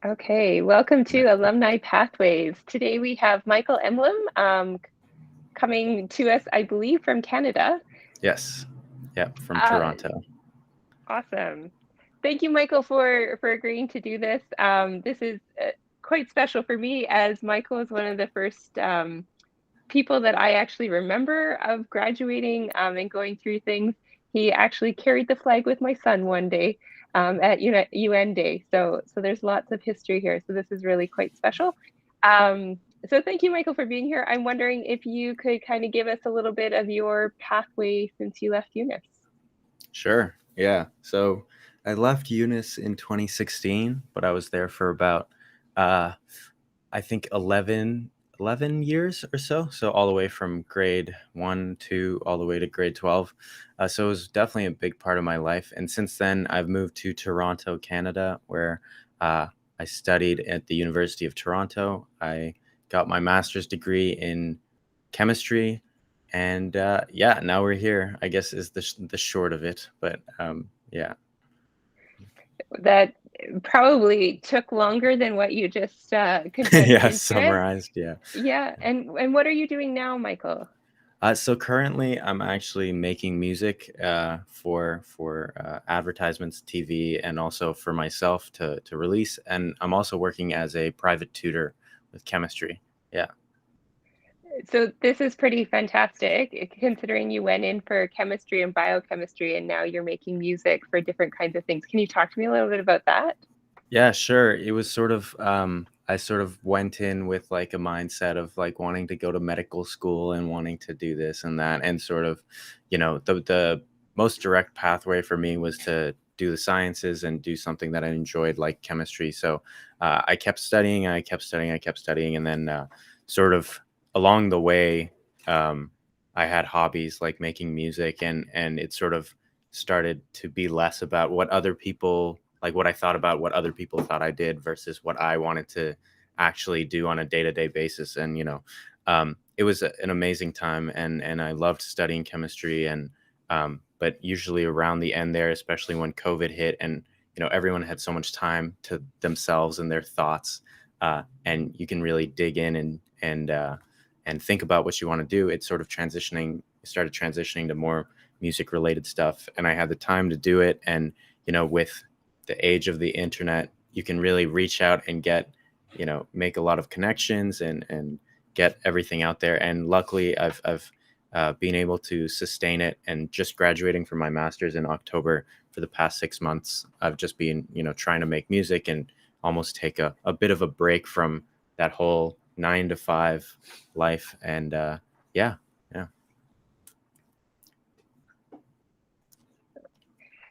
Okay, welcome Yeah. to Alumni Pathways. Today we have Michael Emblem coming to us, I believe, from Canada. Yes. Yeah. From Uh, Toronto. awesome. Thank you, Michael, for agreeing to do this. This is quite special for me as Michael is one of the first people that I actually remember of graduating and going through things. He actually carried the flag with my son one day at UN Day. So there's lots of history here. So this is really quite special. So thank you, Michael, for being here. I'm wondering if you could kind of give us a little bit of your pathway since you left UNIS. Sure. Yeah. So I left Eunice in 2016, but I was there for about, uh, I think 11 years or so. So all the way from grade 1, 2, all the way to grade 12. So it was definitely a big part of my life. And since then, I've moved to Toronto, Canada, where uh, I studied at the University of Toronto. I got my master's degree in chemistry. And yeah, now we're here, I guess, is the short of it. But yeah. That probably took longer than what you just condensed Yeah, into it. summarized. Yeah. Yeah, and what are you doing now, Michael? So currently, I'm actually making music for advertisements, TV, and also for myself to release. And I'm also working as a private tutor with chemistry. Yeah. So this is pretty fantastic, considering you went in for chemistry and biochemistry, and now you're making music for different kinds of things. Can you talk to me a little bit about that? Yeah, sure. It was sort of I sort of went in with like a mindset of like wanting to go to medical school and wanting to do this and that, and sort of, the most direct pathway for me was to do the sciences and do something that I enjoyed, like chemistry. So I kept studying, I kept studying, I kept studying, and then sort of along the way, um, I had hobbies like making music, and it sort of started to be less about what other people, like what I thought about what other people thought I did versus what I wanted to actually do on a day-to-day basis. And it was an amazing time, and I loved studying chemistry. And but usually around the end there, especially when COVID hit, and everyone had so much time to themselves and their thoughts, and you can really dig in and think about what you want to do. It's sort of started transitioning to more music related stuff, and I had the time to do it. And with the age of the internet, you can really reach out and get, make a lot of connections and get everything out there. And luckily, I've been able to sustain it. And just graduating from my master's in October, for the past 6 months, I've just been, trying to make music and almost take a bit of a break from that whole 9 to 5 life. And yeah, yeah.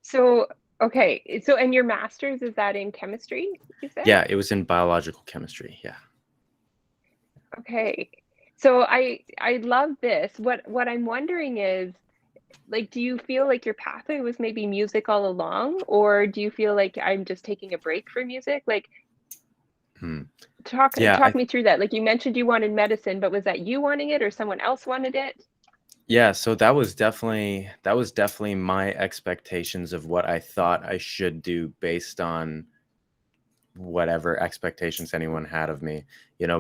So, okay, so and your master's is that in chemistry, you said? Yeah, it was in biological chemistry. Yeah. Okay. So I love this. What I'm wondering is, like, do you feel like your pathway was maybe music all along, or do you feel like I'm just taking a break from music? Like, Hmm. Yeah, talk me through that. Like, you mentioned you wanted medicine, but was that you wanting it or someone else wanted it? Yeah, so that was definitely my expectations of what I thought I should do based on whatever expectations anyone had of me.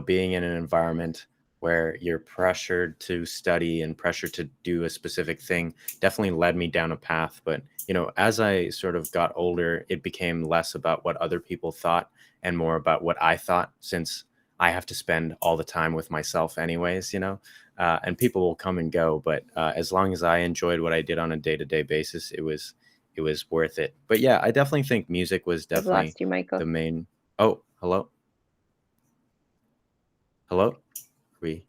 Being in an environment where you're pressured to study and pressured to do a specific thing definitely led me down a path. But, as I sort of got older, it became less about what other people thought and more about what I thought, since I have to spend all the time with myself anyways. And people will come and go. But as long as I enjoyed what I did on a day-to-day basis, it was worth it. But yeah, I definitely think music was I've definitely lost you, Michael. the main. Oh, hello, hello. We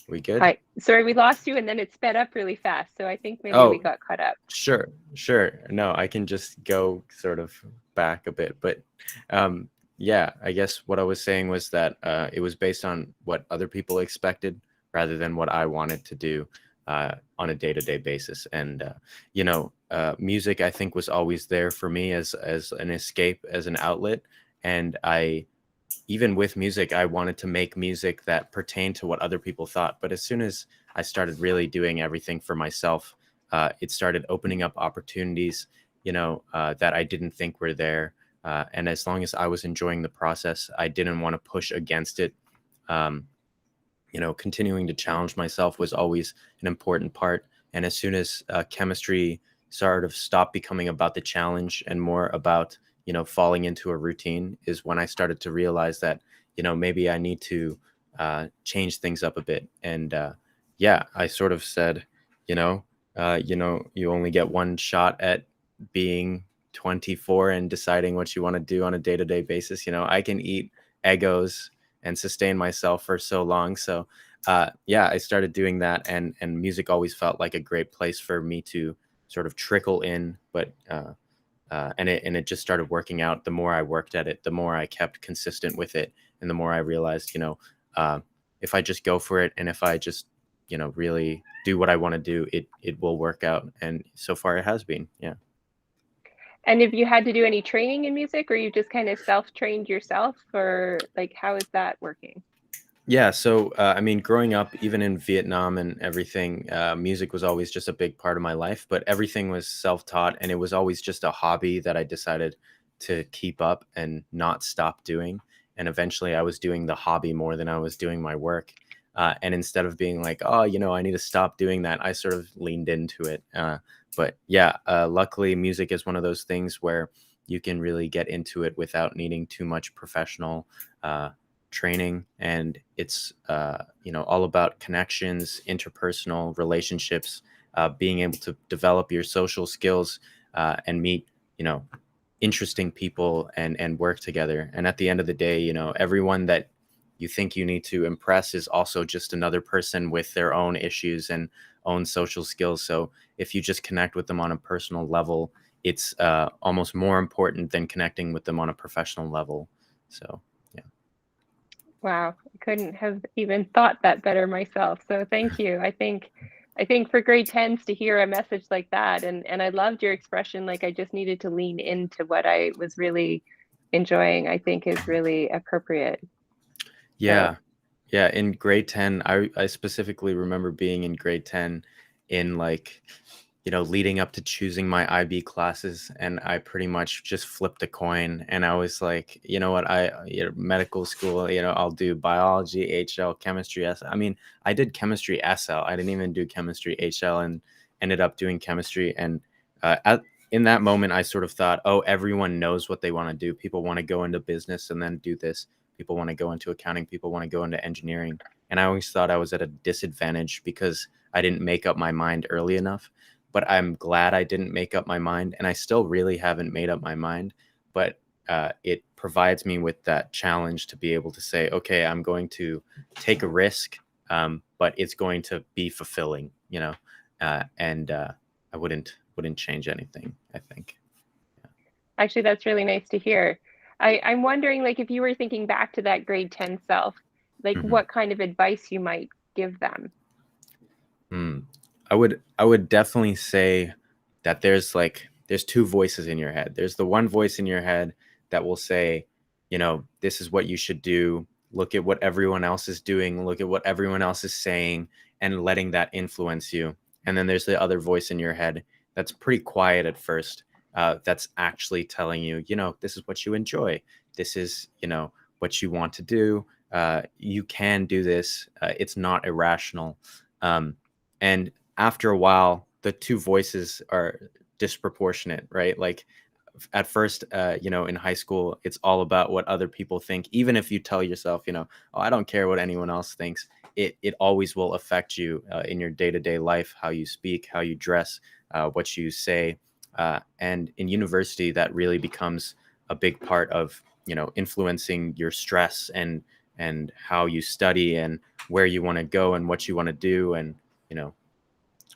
we good? Hi. Sorry, we lost you and then it sped up really fast. So I think maybe we Oh, got caught up. sure, sure. No, I can just go sort of back a bit, but um, yeah, I guess what I was saying was that it was based on what other people expected rather than what I wanted to do on a day-to-day basis. And music, I think, was always there for me as an escape, as an outlet. And I even with music, I wanted to make music that pertained to what other people thought. But as soon as I started really doing everything for myself, it started opening up opportunities, that I didn't think were there. And as long as I was enjoying the process, I didn't want to push against it. Um, continuing to challenge myself was always an important part. And as soon as chemistry sort of stopped becoming about the challenge and more about, falling into a routine, is when I started to realize that, maybe I need to change things up a bit. And yeah, I sort of said, you know, you only get one shot at being 24 and deciding what you want to do on a day-to-day basis. I can eat Eggos and sustain myself for so long. So yeah, I started doing that, and music always felt like a great place for me to sort of trickle in. But and it just started working out. The more I worked at it, the more I kept consistent with it, and the more I realized, uh, if I just go for it, and if I just really do what I want to do, it will work out. And so far, it has been. Yeah. And if you had to do any training in music, or you just kind of self-trained yourself, or like how is that working? Yeah, so I mean, growing up, even in Vietnam and everything, music was always just a big part of my life, but everything was self-taught, and it was always just a hobby that I decided to keep up and not stop doing. And eventually, I was doing the hobby more than I was doing my work. And instead of being like, oh, I need to stop doing that, I sort of leaned into it. But yeah, luckily, music is one of those things where you can really get into it without needing too much professional training, and it's all about connections, interpersonal relationships, being able to develop your social skills, and meet you know interesting people, and work together. And at the end of the day, everyone that you think you need to impress is also just another person with their own issues and own social skills. So if you just connect with them on a personal level, it's almost more important than connecting with them on a professional level. So yeah. Wow, I couldn't have even thought that better myself. So thank you. I think for grade 10s to hear a message like that, and I loved your expression, like I just needed to lean into what I was really enjoying, I think is really appropriate. So Yeah. Yeah, in grade 10, I specifically remember being in grade 10 in like, leading up to choosing my IB classes, and I pretty much just flipped a coin, and I was like, you know what, medical school, I'll do biology, HL, chemistry, SL. I mean, I did chemistry SL. I didn't even do chemistry HL, and ended up doing chemistry. And in that moment, I sort of thought, oh, everyone knows what they want to do. People want to go into business and then do this. People want to go into accounting. People want to go into engineering. And I always thought I was at a disadvantage because I didn't make up my mind early enough. But I'm glad I didn't make up my mind. And I still really haven't made up my mind. But it provides me with that challenge to be able to say, okay, I'm going to take a risk, but it's going to be fulfilling, and I wouldn't change anything, I think. actually, that's really nice to hear. I'm wondering, like, if you were thinking back to that grade 10 self, like Mhm. what kind of advice you might give them. Mm. I would definitely say that there's two voices in your head. There's the one voice in your head that will say, this is what you should do. Look at what everyone else is doing. Look at what everyone else is saying, and letting that influence you. And then there's the other voice in your head that's pretty quiet at first. That's actually telling you, this is what you enjoy. This is, what you want to do. You can do this. It's not irrational. Um, and after a while, the two voices are disproportionate, right? Like at first, in high school, it's all about what other people think. Even if you tell yourself, oh, I don't care what anyone else thinks, it always will affect you in your day-to-day life, how you speak, how you dress, what you say. And in university, that really becomes a big part of, influencing your stress, and how you study, and where you want to go, and what you want to do. And you know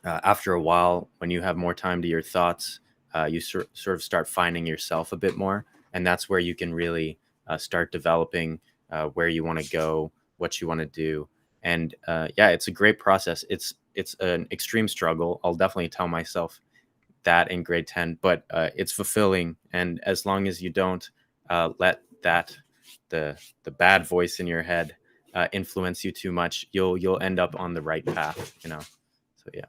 after a while, when you have more time to your thoughts, you sort of start finding yourself a bit more, and that's where you can really start developing where you want to go, what you want to do. And yeah, it's a great process. It's an extreme struggle. I'll definitely tell myself that in grade 10, but it's fulfilling. And as long as you don't let the bad voice in your head influence you too much, you'll end up on the right path. So yeah.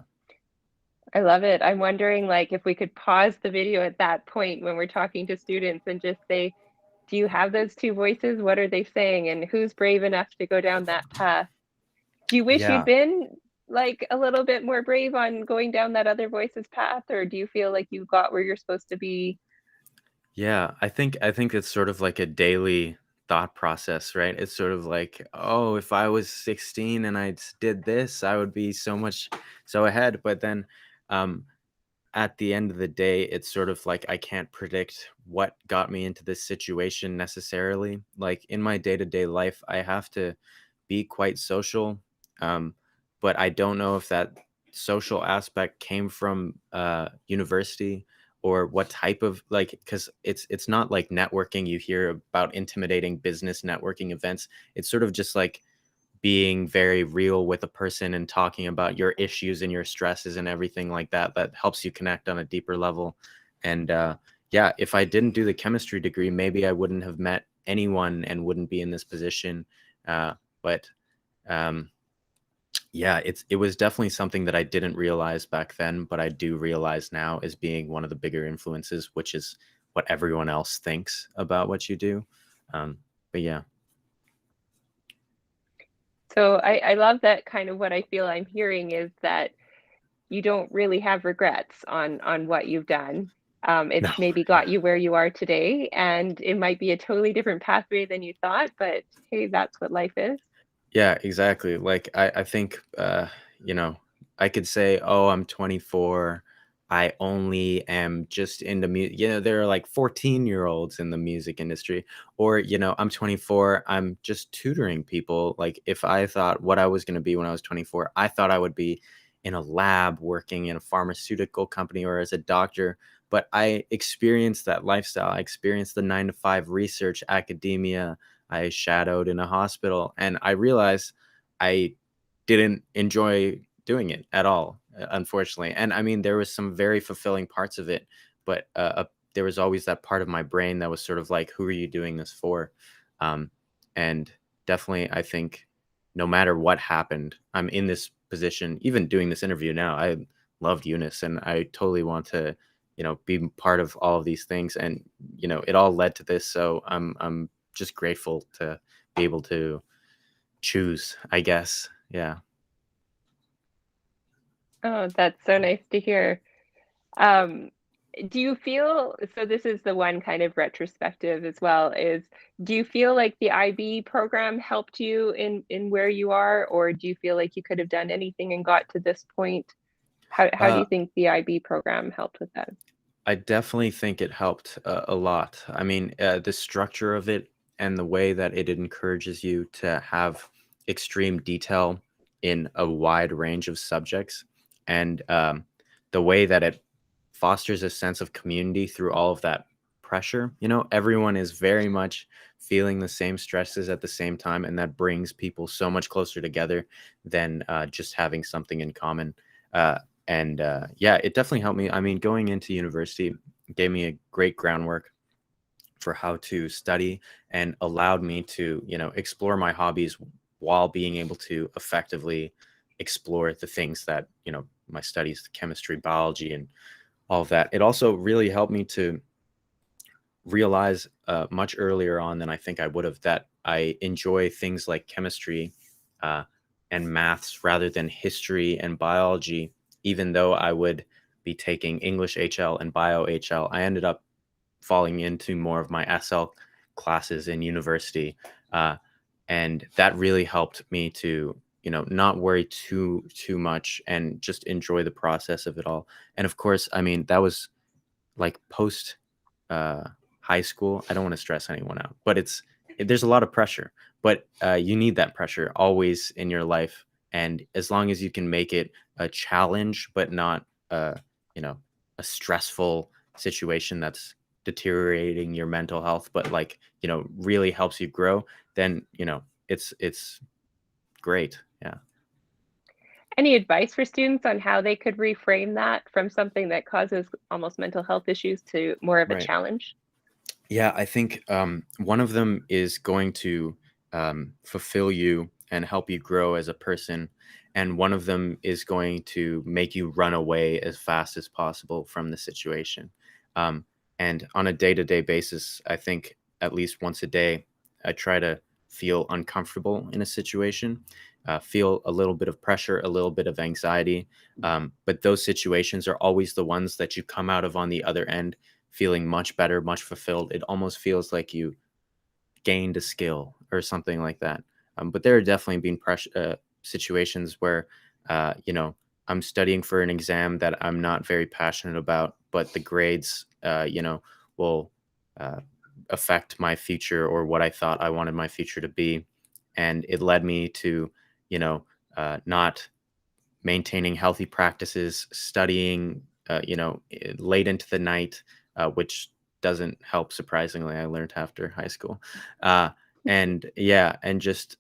I love it. I'm wondering like if we could pause the video at that point when we're talking to students and just say, do you have those two voices? What are they saying? And who's brave enough to go down that path? Do you wish you'd Yeah. been like a little bit more brave on going down that other voices path, or do you feel like you got where you're supposed to be? Yeah, I think it's sort of like a daily thought process, right? It's sort of like, oh, if I was 16 and did this, I would be so ahead. But then um at the end of the day, it's sort of like I can't predict what got me into this situation necessarily. Like in my day-to-day life, I have to be quite social. Um, but I don't know if that social aspect came from university or what type of like because it's not like networking you hear about intimidating business networking events. It's sort of just like being very real with a person and talking about your issues and your stresses and everything like that that helps you connect on a deeper level. And yeah, if I didn't do the chemistry degree, maybe I wouldn't have met anyone and wouldn't be in this position. But um, yeah, it was definitely something that I didn't realize back then, but I do realize now as being one of the bigger influences, which is what everyone else thinks about what you do. Um, but yeah. So I love that kind of what I feel I'm hearing is that you don't really have regrets on what you've done. No. It's maybe got you where you are today, and it might be a totally different pathway than you thought, but hey, that's what life is. Yeah, exactly. Like I think you know, I could say, "Oh, I'm 24. I only am just into music." You know, there are like 14-year-olds in the music industry. Or, I'm 24, I'm just tutoring people. Like if I thought what I was going to be when I was 24, I thought I would be in a lab working in a pharmaceutical company or as a doctor, but I experienced that lifestyle. I experienced the 9 to 5 research, academia, I shadowed in a hospital, and I realized I didn't enjoy doing it at all, unfortunately. And I mean, there was some very fulfilling parts of it, but there was always that part of my brain that was sort of like, "Who are you doing this for?" Um, and definitely, I think no matter what happened, I'm in this position. Even doing this interview now, I loved Eunice, and I totally want to, be part of all of these things. And it all led to this. So I'm just grateful to be able to choose, I guess. Yeah. Oh, that's so nice to hear. Um, do you feel, so this is the one kind of retrospective as well, is do you feel like the IB program helped you in where you are, or do you feel like you could have done anything and got to this point? How do Uh, you think the IB program helped with that? I definitely think it helped a lot. I mean, the structure of it and the way that it encourages you to have extreme detail in a wide range of subjects, and the way that it fosters a sense of community through all of that pressure. Everyone is very much feeling the same stresses at the same time, and that brings people so much closer together than just having something in common. Uh, and yeah, it definitely helped me. I mean, going into university gave me a great groundwork for how to study and allowed me to, explore my hobbies while being able to effectively explore the things that, my studies, chemistry, biology, and all of that. It also really helped me to realize much earlier on than I think I would have that I enjoy things like chemistry uh, and maths rather than history and biology, even though I would be taking English HL and Bio HL. I ended up falling into more of my SL classes in university. Uh, and that really helped me to, not worry too much and just enjoy the process of it all. And of course, I mean, that was like post uh, high school. I don't want to stress anyone out, but there's a lot of pressure, but you need that pressure always in your life. And as long as you can make it a challenge, but not you know, a stressful situation that's deteriorating your mental health, but like, really helps you grow, then, it's great. Yeah. Any advice for students on how they could reframe that from something that causes almost mental health issues to more of a Right. challenge? Yeah, I think one of them is going to fulfill you and help you grow as a person. and one of them is going to make you run away as fast as possible from the situation. Um, and on a day-to-day basis, I think at least once a day, I try to feel uncomfortable in a situation, feel a little bit of pressure, a little bit of anxiety. But those situations are always the ones that you come out of on the other end feeling much better, much fulfilled. It almost feels like you gained a skill or something like that. But there are definitely been situations where, you know, I'm studying for an exam that I'm not very passionate about, but the grades, will uh, affect my future or what I thought I wanted my future to be. And it led me to, not maintaining healthy practices, studying, late into the night, which doesn't help. Surprisingly, I learned after high school, uh, and yeah, and just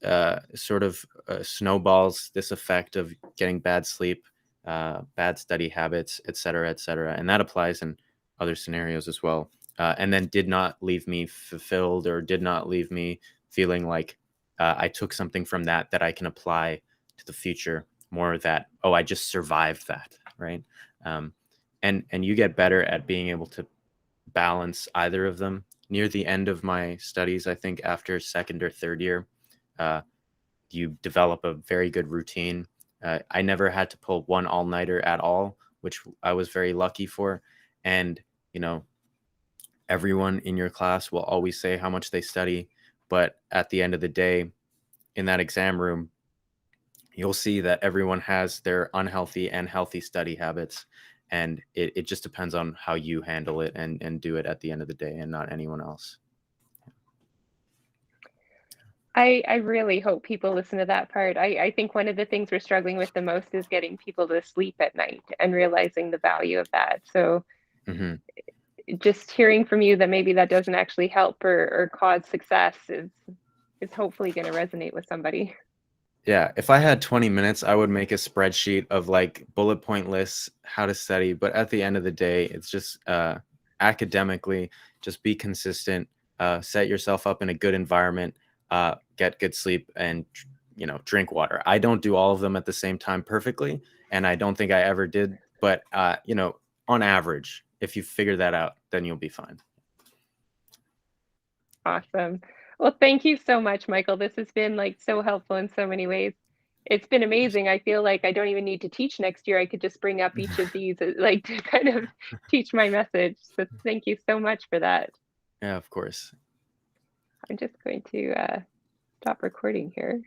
sort of snowballs this effect of getting bad sleep, bad study habits, et cetera, et cetera, and that applies in other scenarios as well. And then did not leave me fulfilled or did not leave me feeling like I took something from that I can apply to the future more that, oh, I just survived that, right? um, and you get better at being able to balance either of them near the end of my studies. I think after second or third year, uh, you develop a very good routine. I never had to pull one all-nighter at all, which I was very lucky for. And you know everyone in your class will always say how much they study, but at the end of the day, in that exam room, you'll see that everyone has their unhealthy and healthy study habits, and it just depends on how you handle it and do it at the end of the day, and not anyone else. I really hope people listen to that part. I think one of the things we're struggling with the most is getting people to sleep at night and realizing the value of that. So Hmm. just hearing from you that maybe that doesn't actually help or cause success is hopefully going to resonate with somebody. Yeah, if I had 20 minutes, I would make a spreadsheet of like bullet point lists, how to study. But at the end of the day, it's just academically, just be consistent, set yourself up in a good environment, get good sleep, and drink water. I don't do all of them at the same time perfectly, and I don't think I ever did. But on average, if you figure that out, then you'll be fine. Awesome. Well, thank you so much, Michael. This has been like so helpful in so many ways. It's been amazing. I feel like I don't even need to teach next year. I could just bring up each of these like to kind of teach my message. So thank you so much for that. Yeah, of course. I'm just going to stop recording here.